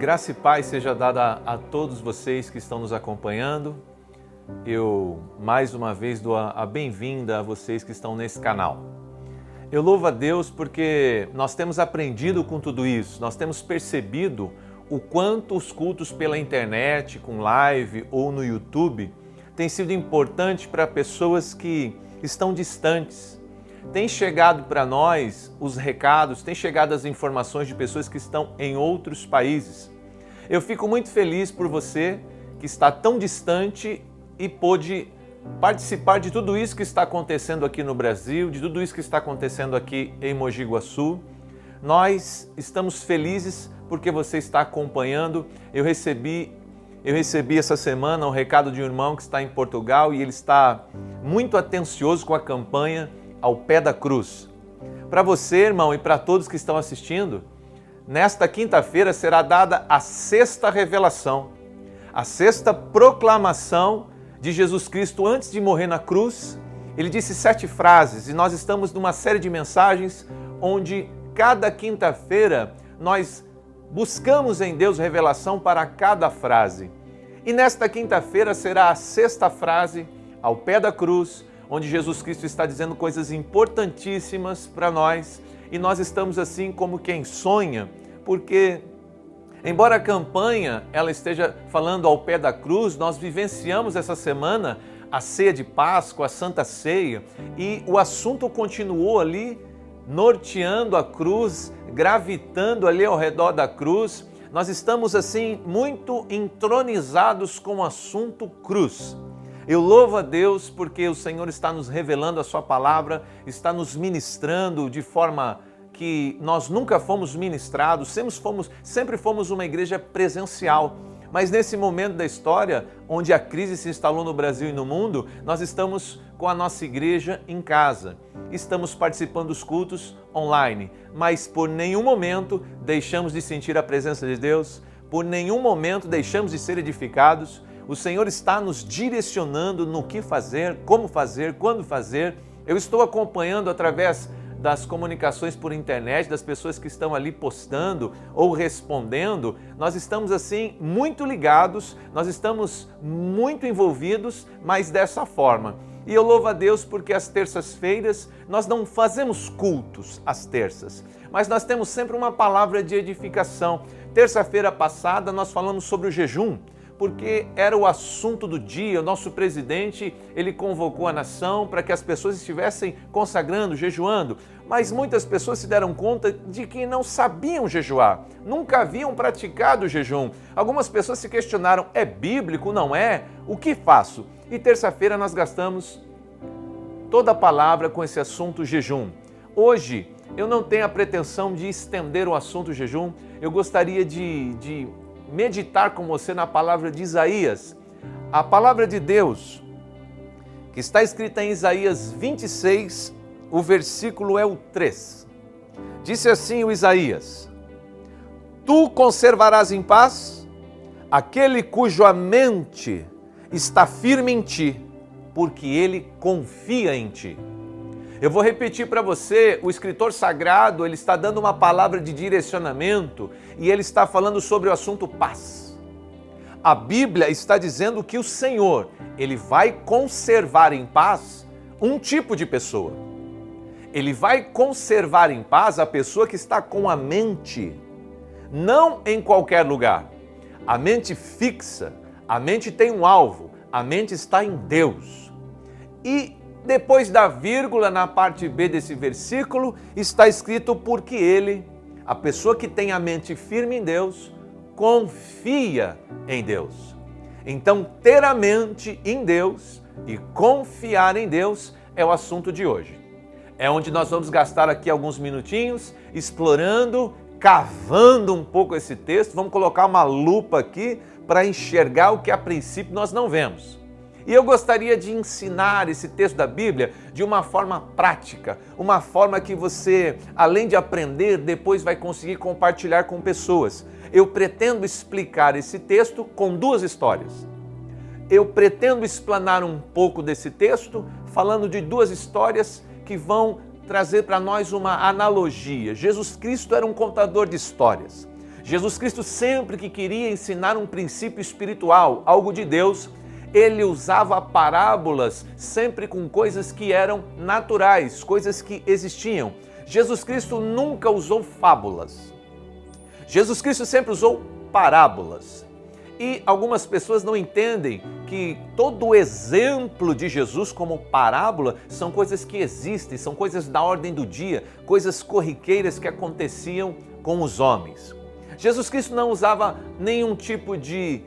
Graça e paz seja dada a todos vocês que estão nos acompanhando. Eu, mais uma vez, dou a bem-vinda a vocês que estão nesse canal. Eu louvo a Deus porque nós temos aprendido com tudo isso, nós temos percebido o quanto os cultos pela internet, com live ou no YouTube, têm sido importantes para pessoas que estão distantes. Tem chegado para nós os recados, tem chegado as informações de pessoas que estão em outros países. Eu fico muito feliz por você que está tão distante e pôde participar de tudo isso que está acontecendo aqui no Brasil, de tudo isso que está acontecendo aqui em Mogi Guaçu. Nós estamos felizes porque você está acompanhando. Eu recebi essa semana um recado de um irmão que está em Portugal e ele está muito atencioso com a campanha Ao Pé da Cruz. Para você, irmão, e para todos que estão assistindo, nesta quinta-feira será dada a sexta revelação, a sexta proclamação de Jesus Cristo antes de morrer na cruz. Ele disse 7 frases e nós estamos numa série de mensagens onde cada quinta-feira nós buscamos em Deus revelação para cada frase. E nesta quinta-feira será a sexta frase, ao pé da cruz, onde Jesus Cristo está dizendo coisas importantíssimas para nós e nós estamos assim como quem sonha, porque embora a campanha ela esteja falando ao pé da cruz, nós vivenciamos essa semana a ceia de Páscoa, a Santa Ceia, e o assunto continuou ali norteando a cruz, gravitando ali ao redor da cruz. Nós estamos assim muito entronizados com o assunto cruz. Eu louvo a Deus porque o Senhor está nos revelando a sua palavra, está nos ministrando de forma que nós nunca fomos ministrados, sempre fomos uma igreja presencial. Mas nesse momento da história, onde a crise se instalou no Brasil e no mundo, nós estamos com a nossa igreja em casa. Estamos participando dos cultos online, mas por nenhum momento deixamos de sentir a presença de Deus, por nenhum momento deixamos de ser edificados. O Senhor está nos direcionando no que fazer, como fazer, quando fazer. Eu estou acompanhando através das comunicações por internet, das pessoas que estão ali postando ou respondendo. Nós estamos assim muito ligados, nós estamos muito envolvidos, mas dessa forma. E eu louvo a Deus porque às terças-feiras nós não fazemos cultos às terças, mas nós temos sempre uma palavra de edificação. Terça-feira passada nós falamos sobre o jejum, porque era o assunto do dia. O nosso presidente, ele convocou a nação para que as pessoas estivessem consagrando, jejuando, mas muitas pessoas se deram conta de que não sabiam jejuar, nunca haviam praticado o jejum. Algumas pessoas se questionaram, é bíblico, não é? O que faço? E terça-feira nós gastamos toda a palavra com esse assunto jejum. Hoje, eu não tenho a pretensão de estender o assunto jejum, eu gostaria de meditar com você na palavra de Isaías, a palavra de Deus, que está escrita em Isaías 26, o versículo é o 3. Disse assim o Isaías: Tu conservarás em paz aquele cuja mente está firme em ti, porque ele confia em ti. Eu vou repetir para você, o escritor sagrado, ele está dando uma palavra de direcionamento e ele está falando sobre o assunto paz. A Bíblia está dizendo que o Senhor, ele vai conservar em paz um tipo de pessoa. Ele vai conservar em paz a pessoa que está com a mente, não em qualquer lugar. A mente fixa, a mente tem um alvo, a mente está em Deus. E depois da vírgula, na parte B desse versículo, está escrito porque ele, a pessoa que tem a mente firme em Deus, confia em Deus. Então, ter a mente em Deus e confiar em Deus é o assunto de hoje. É onde nós vamos gastar aqui alguns minutinhos, explorando, cavando um pouco esse texto. Vamos colocar uma lupa aqui para enxergar o que a princípio nós não vemos. E eu gostaria de ensinar esse texto da Bíblia de uma forma prática, uma forma que você, além de aprender, depois vai conseguir compartilhar com pessoas. Eu pretendo explicar esse texto com 2 histórias. Eu pretendo explanar um pouco desse texto falando de 2 histórias que vão trazer para nós uma analogia. Jesus Cristo era um contador de histórias. Jesus Cristo, sempre que queria ensinar um princípio espiritual, algo de Deus, ele usava parábolas sempre com coisas que eram naturais, coisas que existiam. Jesus Cristo nunca usou fábulas. Jesus Cristo sempre usou parábolas. E algumas pessoas não entendem que todo o exemplo de Jesus como parábola são coisas que existem, são coisas da ordem do dia, coisas corriqueiras que aconteciam com os homens. Jesus Cristo não usava nenhum tipo de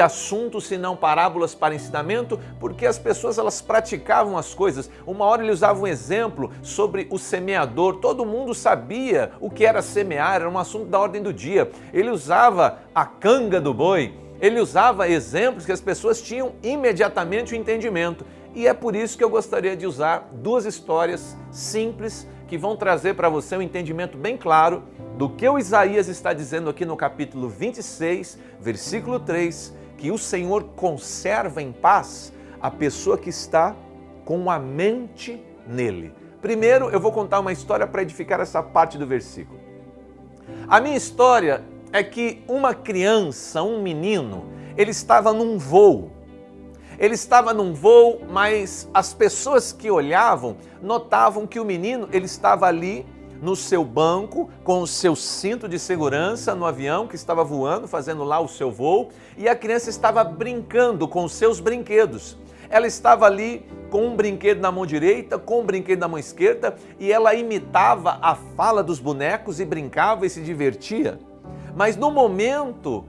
assunto, senão parábolas para ensinamento, porque as pessoas elas praticavam as coisas. Uma hora ele usava um exemplo sobre o semeador, todo mundo sabia o que era semear, era um assunto da ordem do dia. Ele usava a canga do boi, ele usava exemplos que as pessoas tinham imediatamente o entendimento. E é por isso que eu gostaria de usar duas histórias simples que vão trazer para você um entendimento bem claro do que o Isaías está dizendo aqui no capítulo 26, versículo 3, que o Senhor conserva em paz a pessoa que está com a mente nele. Primeiro, eu vou contar uma história para edificar essa parte do versículo. A minha história é que uma criança, um menino, ele estava num voo. Ele estava num voo, mas as pessoas que olhavam notavam que o menino ele estava ali no seu banco, com o seu cinto de segurança no avião que estava voando, fazendo lá o seu voo, e a criança estava brincando com os seus brinquedos. Ela estava ali com um brinquedo na mão direita, com um brinquedo na mão esquerda, e ela imitava a fala dos bonecos e brincava e se divertia. Mas no momento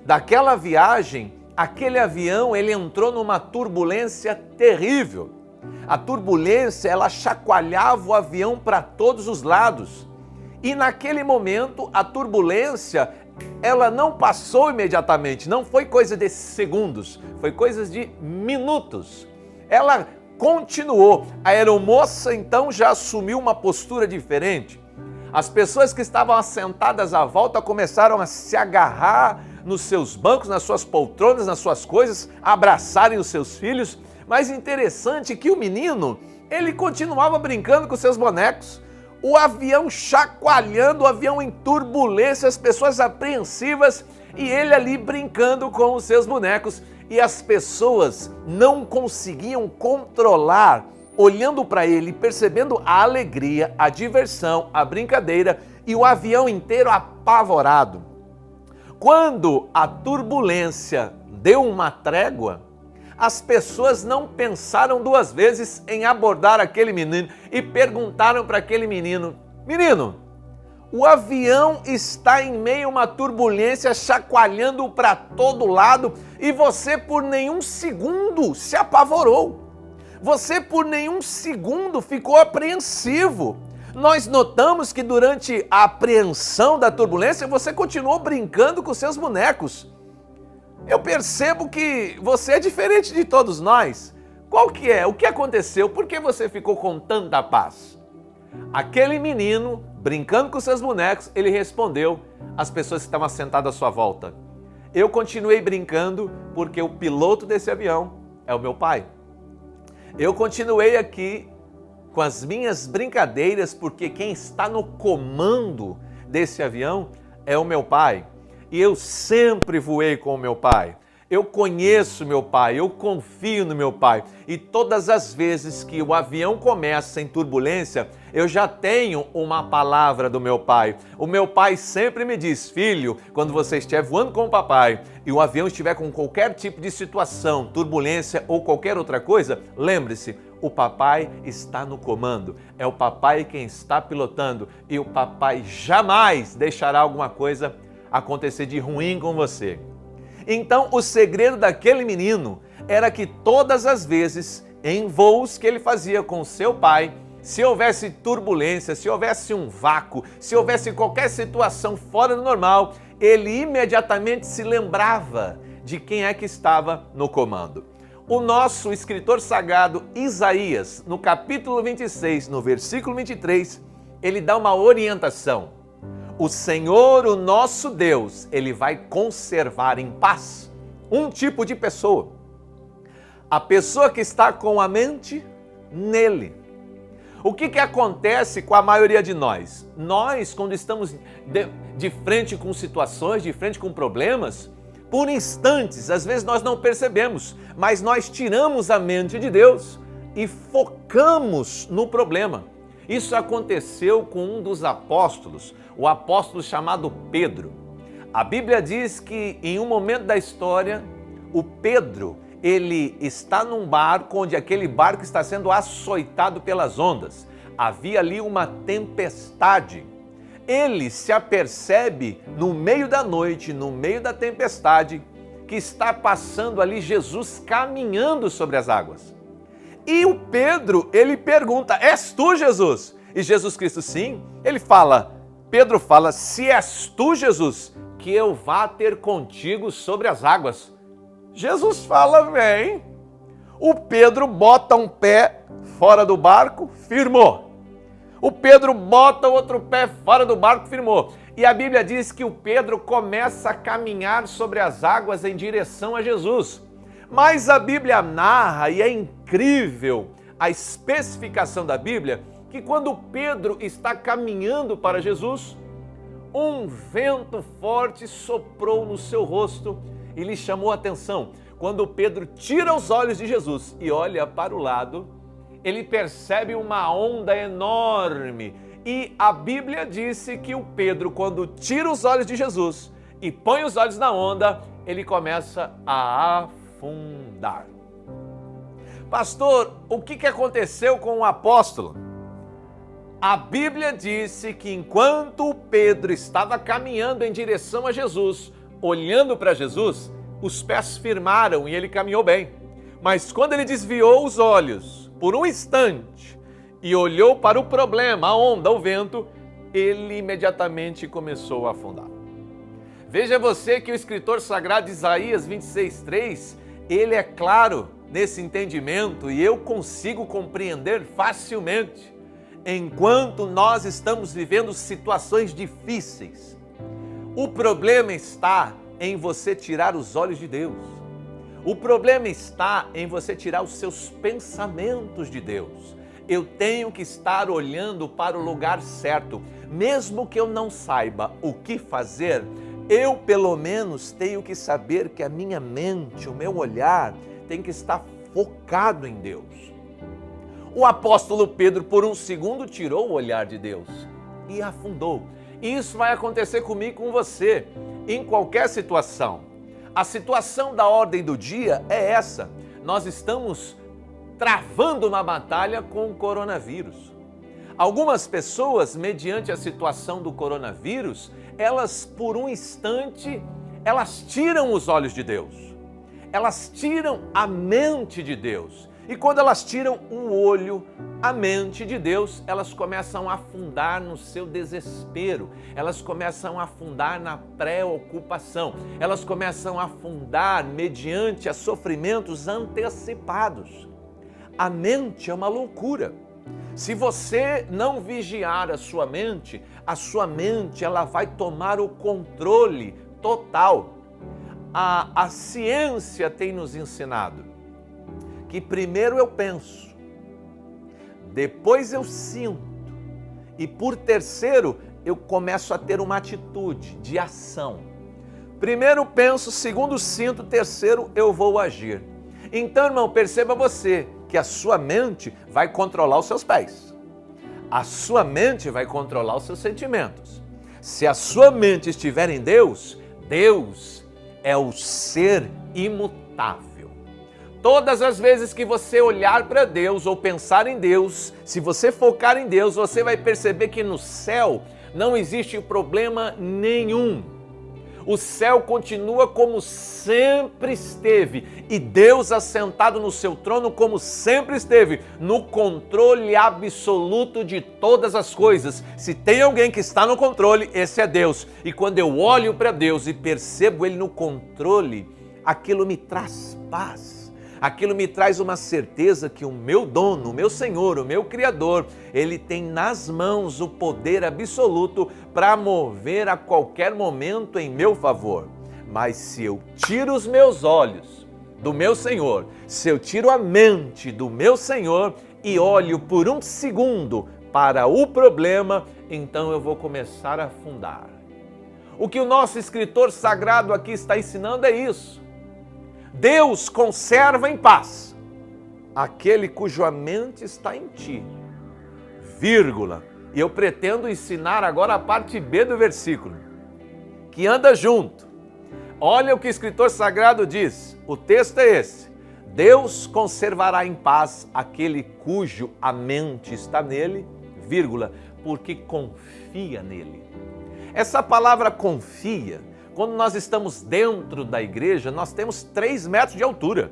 daquela viagem, aquele avião ele entrou numa turbulência terrível. A turbulência ela chacoalhava o avião para todos os lados. E naquele momento a turbulência ela não passou imediatamente, não foi coisa de segundos, foi coisa de minutos. Ela continuou. A aeromoça então já assumiu uma postura diferente. As pessoas que estavam assentadas à volta começaram a se agarrar nos seus bancos, nas suas poltronas, nas suas coisas, abraçarem os seus filhos. Mas interessante que o menino, ele continuava brincando com seus bonecos. O avião chacoalhando, o avião em turbulência, as pessoas apreensivas e ele ali brincando com os seus bonecos. E as pessoas não conseguiam controlar, olhando para ele, percebendo a alegria, a diversão, a brincadeira e o avião inteiro apavorado. Quando a turbulência deu uma trégua, as pessoas não pensaram duas vezes em abordar aquele menino e perguntaram para aquele menino: menino, o avião está em meio a uma turbulência chacoalhando para todo lado e você por nenhum segundo se apavorou. Você por nenhum segundo ficou apreensivo. Nós notamos que durante a apreensão da turbulência você continuou brincando com seus bonecos. Eu percebo que você é diferente de todos nós. Qual que é? O que aconteceu? Por que você ficou com tanta paz? Aquele menino, brincando com seus bonecos, ele respondeu às pessoas que estavam sentadas à sua volta: eu continuei brincando porque o piloto desse avião é o meu pai. Eu continuei aqui com as minhas brincadeiras porque quem está no comando desse avião é o meu pai. E eu sempre voei com o meu pai. Eu conheço meu pai, eu confio no meu pai. E todas as vezes que o avião começa em turbulência, eu já tenho uma palavra do meu pai. O meu pai sempre me diz: filho, quando você estiver voando com o papai e o avião estiver com qualquer tipo de situação, turbulência ou qualquer outra coisa, lembre-se, o papai está no comando. É o papai quem está pilotando e o papai jamais deixará alguma coisa acontecer de ruim com você. Então, o segredo daquele menino era que todas as vezes, em voos que ele fazia com seu pai, se houvesse turbulência, se houvesse um vácuo, se houvesse qualquer situação fora do normal, ele imediatamente se lembrava de quem é que estava no comando. O nosso escritor sagrado Isaías, no capítulo 26, no versículo 23, ele dá uma orientação. O Senhor, o nosso Deus, ele vai conservar em paz um tipo de pessoa. A pessoa que está com a mente nele. O que acontece com a maioria de nós? Nós, quando estamos de frente com situações, de frente com problemas, por instantes, às vezes nós não percebemos, mas nós tiramos a mente de Deus e focamos no problema. Isso aconteceu com um dos apóstolos, o apóstolo chamado Pedro. A Bíblia diz que em um momento da história, o Pedro, ele está num barco onde aquele barco está sendo açoitado pelas ondas. Havia ali uma tempestade. Ele se apercebe no meio da noite, no meio da tempestade, que está passando ali Jesus caminhando sobre as águas. E o Pedro, ele pergunta, és tu, Jesus? E Jesus Cristo, sim. Pedro fala, se és tu, Jesus, que eu vá ter contigo sobre as águas. Jesus fala, vem. O Pedro bota um pé fora do barco, firmou. O Pedro bota o outro pé fora do barco, firmou. E a Bíblia diz que o Pedro começa a caminhar sobre as águas em direção a Jesus. Mas a Bíblia narra, e é incrível a especificação da Bíblia, que quando Pedro está caminhando para Jesus, um vento forte soprou no seu rosto e lhe chamou a atenção. Quando Pedro tira os olhos de Jesus e olha para o lado, ele percebe uma onda enorme. E a Bíblia disse que o Pedro, quando tira os olhos de Jesus e põe os olhos na onda, ele começa a afundar. Pastor, o que aconteceu com o apóstolo? A Bíblia disse que enquanto Pedro estava caminhando em direção a Jesus, olhando para Jesus, os pés firmaram e ele caminhou bem. Mas quando ele desviou os olhos por um instante e olhou para o problema, a onda, o vento, ele imediatamente começou a afundar. Veja você que o escritor sagrado Isaías 26:3, ele é claro nesse entendimento e eu consigo compreender facilmente. Enquanto nós estamos vivendo situações difíceis, o problema está em você tirar os olhos de Deus. O problema está em você tirar os seus pensamentos de Deus. Eu tenho que estar olhando para o lugar certo. Mesmo que eu não saiba o que fazer, eu pelo menos tenho que saber que a minha mente, o meu olhar, tem que estar focado em Deus. O apóstolo Pedro, por um segundo, tirou o olhar de Deus e afundou. E isso vai acontecer comigo e com você, em qualquer situação. A situação da ordem do dia é essa. Nós estamos travando uma batalha com o coronavírus. Algumas pessoas, mediante a situação do coronavírus, elas, por um instante, elas tiram os olhos de Deus. Elas tiram a mente de Deus. E quando elas tiram o olho, a mente de Deus, elas começam a afundar no seu desespero, elas começam a afundar na preocupação, elas começam a afundar mediante a sofrimentos antecipados. A mente é uma loucura. Se você não vigiar a sua mente ela vai tomar o controle total. A ciência tem nos ensinado que primeiro eu penso, depois eu sinto e por terceiro eu começo a ter uma atitude de ação. Primeiro penso, segundo sinto, terceiro eu vou agir. Então, irmão, perceba você que a sua mente vai controlar os seus pés. A sua mente vai controlar os seus sentimentos. Se a sua mente estiver em Deus, Deus é o ser imutável. Todas as vezes que você olhar para Deus ou pensar em Deus, se você focar em Deus, você vai perceber que no céu não existe problema nenhum. O céu continua como sempre esteve e Deus assentado no seu trono como sempre esteve, no controle absoluto de todas as coisas. Se tem alguém que está no controle, esse é Deus. E quando eu olho para Deus e percebo Ele no controle, aquilo me traz paz. Aquilo me traz uma certeza que o meu dono, o meu Senhor, o meu Criador, Ele tem nas mãos o poder absoluto para mover a qualquer momento em meu favor. Mas se eu tiro os meus olhos do meu Senhor, se eu tiro a mente do meu Senhor, e olho por um segundo para o problema, então eu vou começar a afundar. O que o nosso escritor sagrado aqui está ensinando é isso. Deus conserva em paz aquele cuja mente está em ti, vírgula. E eu pretendo ensinar agora a parte B do versículo, que anda junto. Olha o que o escritor sagrado diz, o texto é esse: Deus conservará em paz aquele cujo a mente está nele, vírgula, porque confia nele. Essa palavra confia, quando nós estamos dentro da igreja, nós temos 3 metros de altura.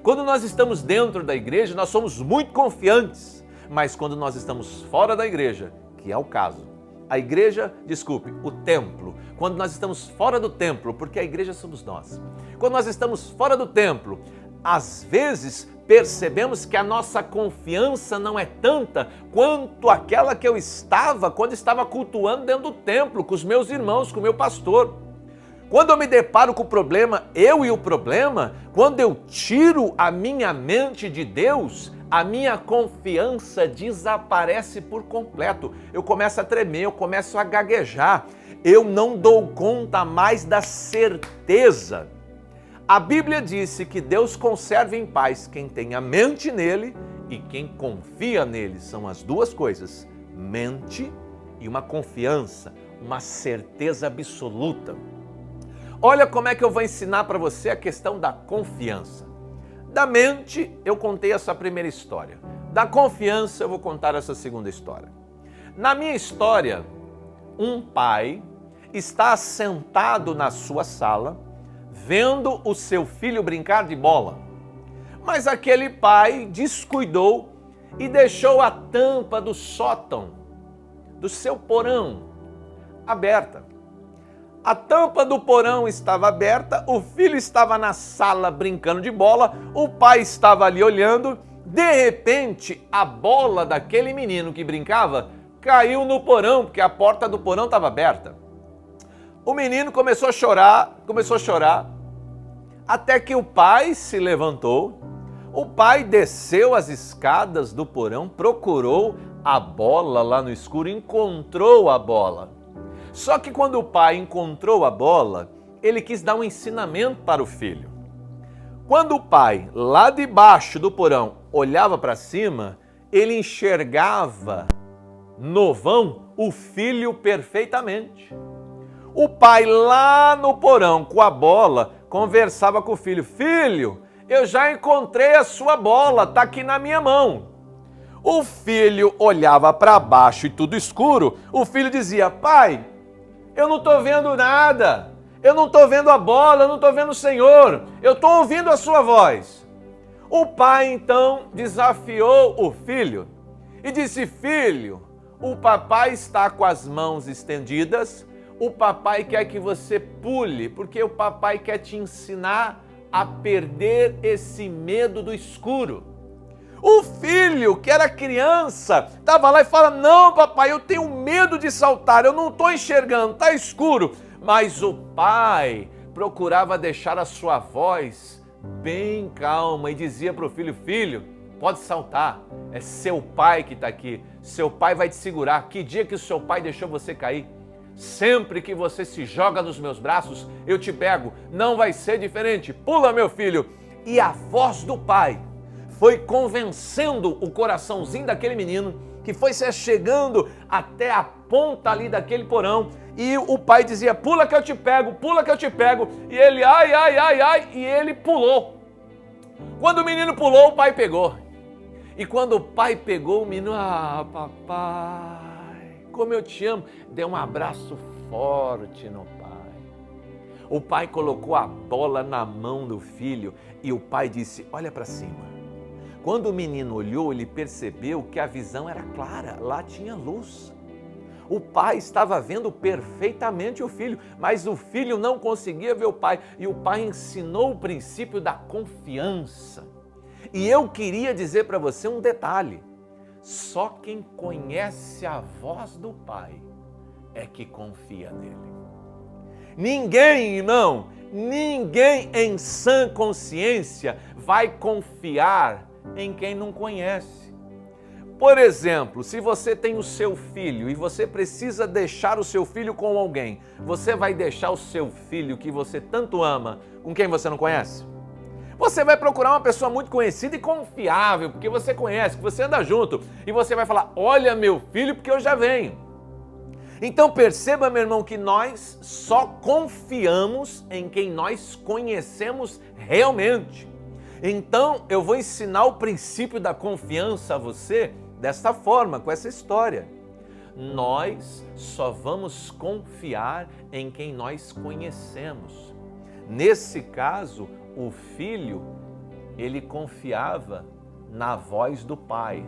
Quando nós estamos dentro da igreja, nós somos muito confiantes. Mas quando nós estamos fora da igreja, que é o caso, a igreja, desculpe, o templo, quando nós estamos fora do templo, porque a igreja somos nós, quando nós estamos fora do templo, às vezes percebemos que a nossa confiança não é tanta quanto aquela que eu estava quando estava cultuando dentro do templo, com os meus irmãos, com o meu pastor. Quando eu me deparo com o problema, eu e o problema, quando eu tiro a minha mente de Deus, a minha confiança desaparece por completo. Eu começo a tremer, eu começo a gaguejar, eu não dou conta mais da certeza. A Bíblia disse que Deus conserva em paz quem tem a mente nele e quem confia nele. São as duas coisas, mente e uma confiança, uma certeza absoluta. Olha como é que eu vou ensinar para você a questão da confiança. Da mente, eu contei essa primeira história. Da confiança, eu vou contar essa segunda história. Na minha história, um pai está sentado na sua sala, vendo o seu filho brincar de bola. Mas aquele pai descuidou e deixou a tampa do sótão, do seu porão, aberta. A tampa do porão estava aberta, o filho estava na sala brincando de bola, o pai estava ali olhando. De repente, a bola daquele menino que brincava caiu no porão, porque a porta do porão estava aberta. O menino começou a chorar, até que o pai se levantou. O pai desceu as escadas do porão, procurou a bola lá no escuro, encontrou a bola. Só que quando o pai encontrou a bola, ele quis dar um ensinamento para o filho. Quando o pai, lá debaixo do porão, olhava para cima, ele enxergava no vão o filho perfeitamente. O pai lá no porão com a bola conversava com o filho: filho, eu já encontrei a sua bola, está aqui na minha mão. O filho olhava para baixo e tudo escuro, o filho dizia: pai, eu não estou vendo nada, eu não estou vendo a bola, eu não estou vendo o Senhor, eu estou ouvindo a sua voz. O pai então desafiou o filho e disse: filho, o papai está com as mãos estendidas, o papai quer que você pule, porque o papai quer te ensinar a perder esse medo do escuro. O filho, que era criança, estava lá e fala: não, papai, eu tenho medo de saltar, eu não estou enxergando, está escuro. Mas o pai procurava deixar a sua voz bem calma e dizia para o filho: filho, pode saltar, é seu pai que está aqui, seu pai vai te segurar. Que dia que o seu pai deixou você cair? Sempre que você se joga nos meus braços, eu te pego, não vai ser diferente. Pula, meu filho. E a voz do pai foi convencendo o coraçãozinho daquele menino, que foi se chegando até a ponta ali daquele porão, e o pai dizia: pula que eu te pego, pula que eu te pego, e ele ai, e ele pulou. Quando o menino pulou, o pai pegou. E quando o pai pegou, o menino: ah, papai, como eu te amo, deu um abraço forte no pai. O pai colocou a bola na mão do filho e o pai disse: olha para cima. Quando o menino olhou, ele percebeu que a visão era clara, lá tinha luz. O pai estava vendo perfeitamente o filho, mas o filho não conseguia ver o pai. E o pai ensinou o princípio da confiança. E eu queria dizer para você um detalhe: só quem conhece a voz do pai é que confia nele. Ninguém, irmão, ninguém em sã consciência vai confiar em quem não conhece. Por exemplo, se você tem o seu filho e você precisa deixar o seu filho com alguém, você vai deixar o seu filho que você tanto ama com quem você não conhece? Você vai procurar uma pessoa muito conhecida e confiável, porque você conhece, que você anda junto, e você vai falar: olha meu filho, porque eu já venho. Então perceba, meu irmão, que nós só confiamos em quem nós conhecemos realmente. Então eu vou ensinar o princípio da confiança a você desta forma, com essa história. Nós só vamos confiar em quem nós conhecemos. Nesse caso, o filho, ele confiava na voz do pai.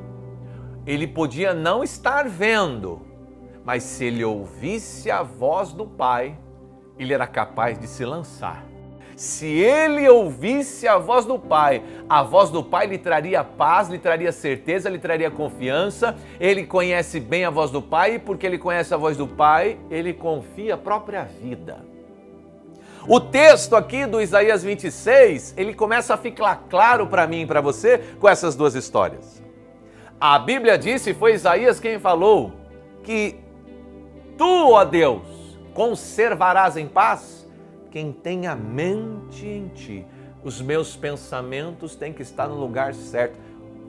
Ele podia não estar vendo, mas se ele ouvisse a voz do pai, ele era capaz de se lançar. Se ele ouvisse a voz do pai lhe traria paz, lhe traria certeza, lhe traria confiança. Ele conhece bem a voz do pai e porque ele conhece a voz do pai, ele confia a própria vida. O texto aqui do Isaías 26, ele começa a ficar claro para mim e para você com essas duas histórias. A Bíblia disse, foi Isaías quem falou, que tu, ó Deus, conservarás em paz quem tem a mente em ti. Os meus pensamentos têm que estar no lugar certo.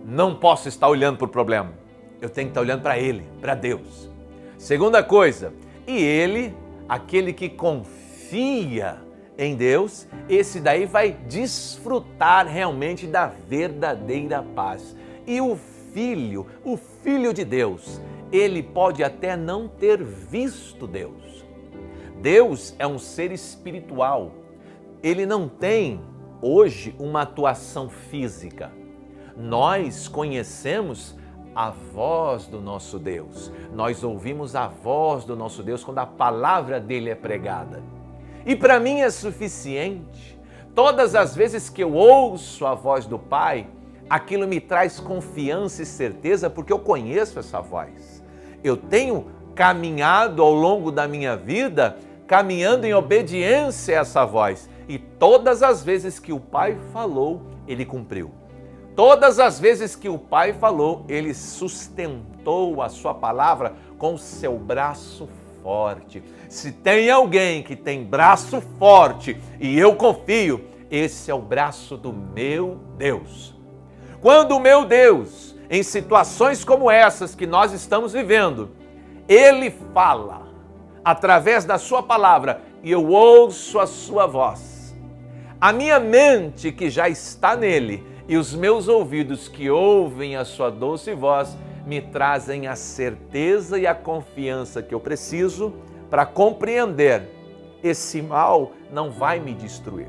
Não posso estar olhando para o problema. Eu tenho que estar olhando para Ele, para Deus. Segunda coisa, e Ele, aquele que confia em Deus, esse daí vai desfrutar realmente da verdadeira paz. E o Filho de Deus, ele pode até não ter visto Deus. Deus é um ser espiritual. Ele não tem, hoje, uma atuação física. Nós conhecemos a voz do nosso Deus. Nós ouvimos a voz do nosso Deus quando a palavra dele é pregada. E para mim é suficiente. Todas as vezes que eu ouço a voz do Pai, aquilo me traz confiança e certeza porque eu conheço essa voz. Eu tenho caminhado ao longo da minha vida, caminhando em obediência a essa voz. E todas as vezes que o Pai falou, Ele cumpriu. Todas as vezes que o Pai falou, Ele sustentou a sua palavra com o seu braço forte. Se tem alguém que tem braço forte e eu confio, esse é o braço do meu Deus. Quando o meu Deus, em situações como essas que nós estamos vivendo, Ele fala através da sua palavra e eu ouço a sua voz. A minha mente que já está nele e os meus ouvidos que ouvem a sua doce voz me trazem a certeza e a confiança que eu preciso para compreender: esse mal não vai me destruir.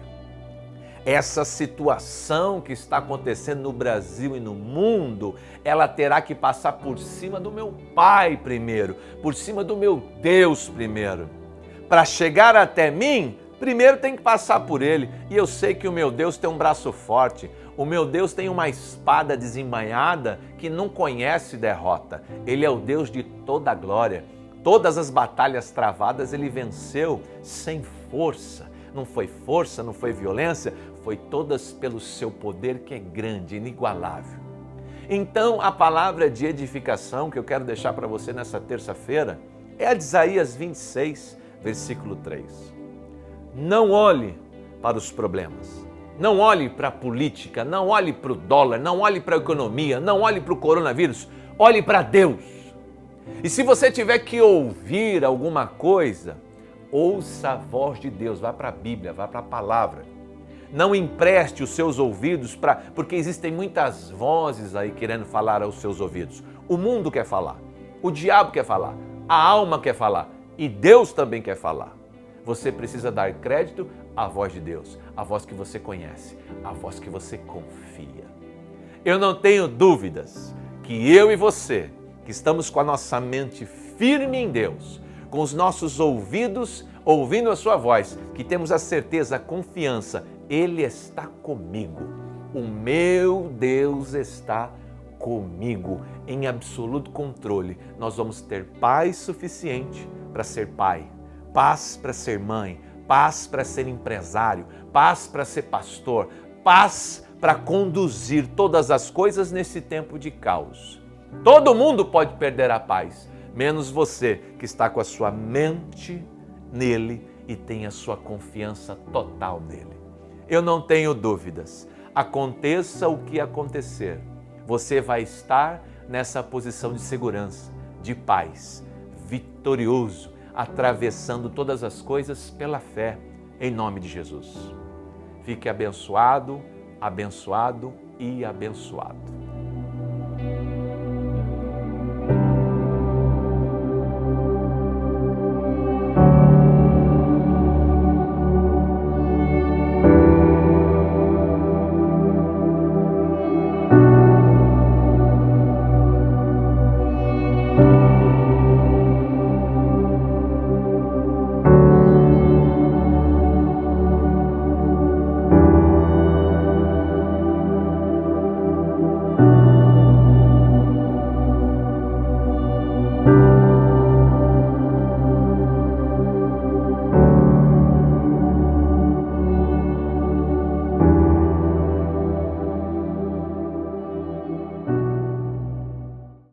Essa situação que está acontecendo no Brasil e no mundo, ela terá que passar por cima do meu Pai primeiro, por cima do meu Deus primeiro. Para chegar até mim, primeiro tem que passar por Ele. E eu sei que o meu Deus tem um braço forte, o meu Deus tem uma espada desembainhada que não conhece derrota. Ele é o Deus de toda a glória. Todas as batalhas travadas Ele venceu sem força. Não foi força, não foi violência, foi todas pelo seu poder que é grande, inigualável. Então, a palavra de edificação que eu quero deixar para você nessa terça-feira é a de Isaías 26, versículo 3. Não olhe para os problemas, não olhe para a política, não olhe para o dólar, não olhe para a economia, não olhe para o coronavírus, olhe para Deus. E se você tiver que ouvir alguma coisa, ouça a voz de Deus, vá para a Bíblia, vá para a palavra. Não empreste os seus ouvidos porque existem muitas vozes aí querendo falar aos seus ouvidos. O mundo quer falar, o diabo quer falar, a alma quer falar e Deus também quer falar. Você precisa dar crédito à voz de Deus, a voz que você conhece, a voz que você confia. Eu não tenho dúvidas que eu e você, que estamos com a nossa mente firme em Deus, com os nossos ouvidos ouvindo a sua voz, que temos a certeza, a confiança, Ele está comigo. O meu Deus está comigo, em absoluto controle. Nós vamos ter paz suficiente para ser pai, paz para ser mãe, paz para ser empresário, paz para ser pastor, paz para conduzir todas as coisas nesse tempo de caos. Todo mundo pode perder a paz, menos você que está com a sua mente nele e tem a sua confiança total nele. Eu não tenho dúvidas, aconteça o que acontecer, você vai estar nessa posição de segurança, de paz, vitorioso, atravessando todas as coisas pela fé, em nome de Jesus. Fique abençoado, abençoado e abençoado.